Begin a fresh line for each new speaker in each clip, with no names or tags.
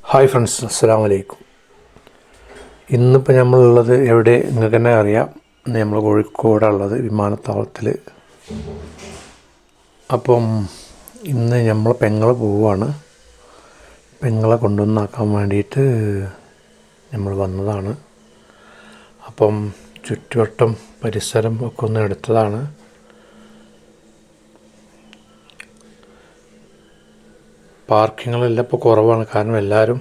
Hi friends, അസ്സലാമു അലൈക്കും. ഇന്നിപ്പോൾ നമ്മളുള്ളത് എവിടെ നിങ്ങൾക്ക് തന്നെ അറിയാം. നമ്മൾ കോഴിക്കോടുള്ളത് വിമാനത്താവളത്തിൽ. അപ്പം ഇന്ന് നമ്മൾ പെങ്ങളെ പോവുകയാണ്. പെങ്ങളെ കൊണ്ടുവന്നാക്കാൻ വേണ്ടിയിട്ട് നമ്മൾ വന്നതാണ്. അപ്പം ചുറ്റുവട്ടം പരിസരം ഒക്കെ ഒന്ന് എടുത്തതാണ്. പാർക്കിങ്ങുകളെല്ലാം ഇപ്പോൾ കുറവാണ്. കാരണം എല്ലാവരും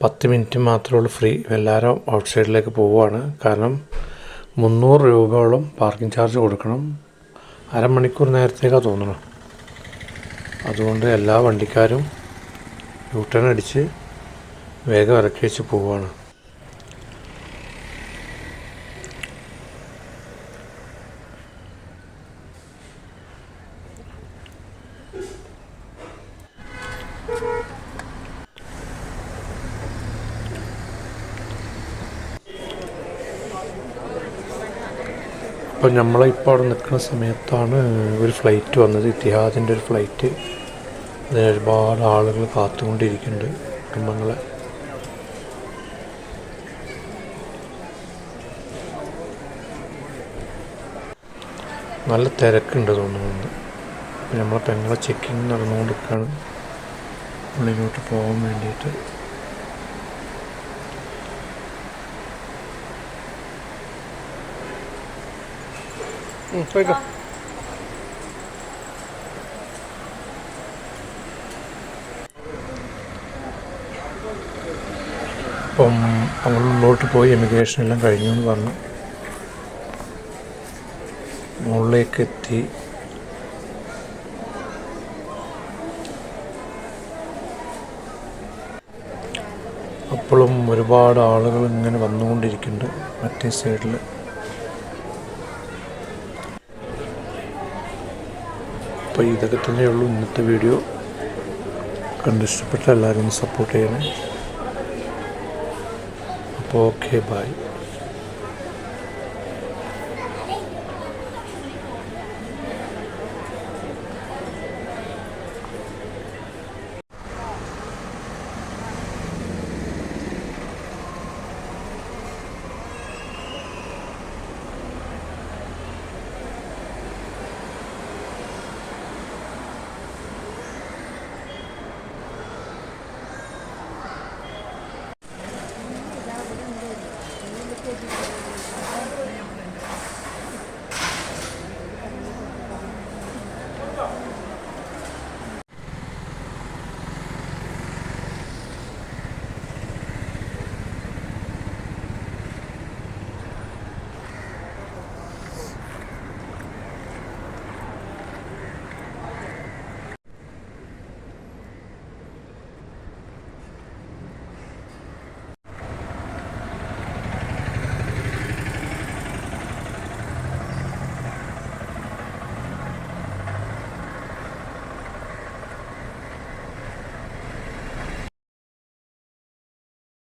10 മിനിറ്റ് മാത്രമേ ഉള്ളൂ ഫ്രീ. എല്ലാവരും ഔട്ട് സൈഡിലേക്ക് പോവുകയാണ്. കാരണം 300 രൂപയോളം പാർക്കിംഗ് ചാർജ് കൊടുക്കണം. അരമണിക്കൂർ നേരത്തേക്കാണ് തോന്നുന്നു. അതുകൊണ്ട് എല്ലാ വണ്ടിക്കാരും യൂ ടേൺ അടിച്ച് വേഗം ഇറക്കി വെച്ച് പോവുകയാണ്. അപ്പോൾ നമ്മളിപ്പോൾ അവിടെ നിൽക്കുന്ന സമയത്താണ് ഒരു ഫ്ലൈറ്റ് വന്നത്, ഇത്തിഹാദിൻ്റെ ഒരു ഫ്ലൈറ്റ്. അതിന് ഒരുപാട് ആളുകൾ കാത്തുകൊണ്ടിരിക്കുന്നുണ്ട്, കുടുംബങ്ങളെ. നല്ല തിരക്കുണ്ട് തോന്നുന്നുണ്ട്. അപ്പോൾ നമ്മളെ പെങ്ങളെ ചെക്കിങ് നടന്നുകൊണ്ടിരിക്കുകയാണ് ഉള്ളിലോട്ട് പോകാൻ വേണ്ടിയിട്ട്. പോയിക്കോ. അപ്പം അവളുള്ളോട്ട് പോയി എമിഗ്രേഷൻ എല്ലാം കഴിഞ്ഞു എന്ന് പറഞ്ഞു. മുകളിലേക്ക് എത്തി. അപ്പോഴും ഒരുപാട് ആളുകൾ ഇങ്ങനെ വന്നുകൊണ്ടിരിക്കുന്നുണ്ട് മറ്റേ സൈഡിൽ. അപ്പോൾ ഇതൊക്കെ തന്നെയുള്ളൂ ഇന്നത്തെ വീഡിയോ. കണ്ടിഷ്ടപ്പെട്ട എല്ലാവരും ഒന്ന് സപ്പോർട്ട് ചെയ്യണേ. അപ്പോൾ ഓക്കെ, ബൈ.